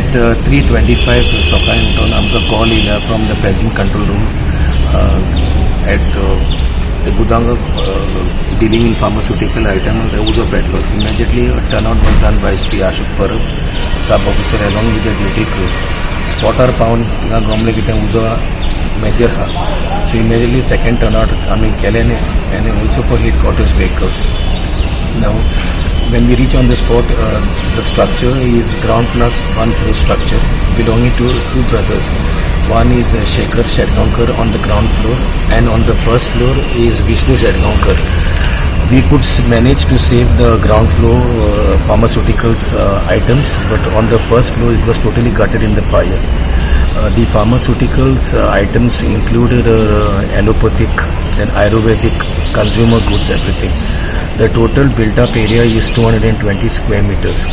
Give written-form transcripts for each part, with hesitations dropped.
at 3:25 सकाळी आमकां call येयला from the paging control room at Godown dealing in pharmaceutical item. There was a peddler. Immediately a turnout was done by Sri Ashok Parab, sub officer, along with the duty crew. Spotter found tinga gomle kite uzo major ha. So immediately second turnout coming Kellen and also for headquarters vehicles. Now when we reach on the spot, the structure is ground plus one floor structure belonging to two brothers. One is Shekhar Shedgaonkar on the ground floor, and on the first floor is Vishnu Shedgaonkar. We could manage to save the ground floor pharmaceuticals items, but on the first floor it was totally gutted in the fire. The pharmaceuticals items included allopathic and Ayurvedic consumer goods, everything. The total built-up area is 220 square meters.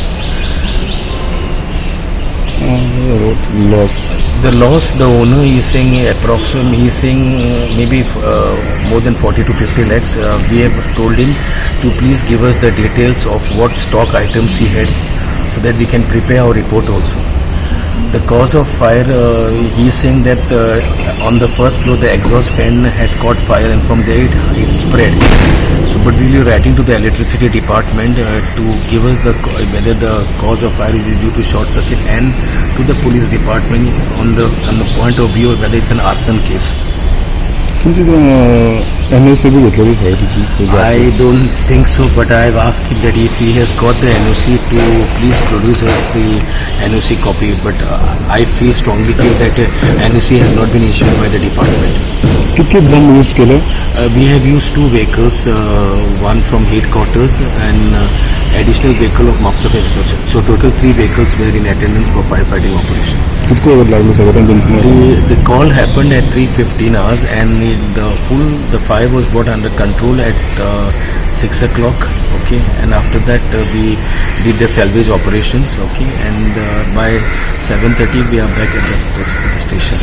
The loss, the owner is saying approximately, he is saying maybe more than 40 to 50 lakhs. We have told him to please give us the details of what stock items he had, so that we can prepare our report also. The cause of fire, he is saying that on the first floor the exhaust fan had caught fire, and from there it spread. So but we were writing to the electricity department to give us whether the cause of fire is due to short circuit, and to the police department on the point of view whether it's an arson case. I don't think so, but I have asked him that if he has got the NOC to please produce us the NOC copy, but I feel strongly that NOC has not been issued by the department. We have used two vehicles, one from headquarters and additional vehicle of MAPSA Agriculture. So total 3 vehicles were in attendance for firefighting operation. The call happened at 3:15 hours, and the fire was brought under control at 6 o'clock. Okay, and after that we did the salvage operations. Okay, and by 7:30 we are back at the station.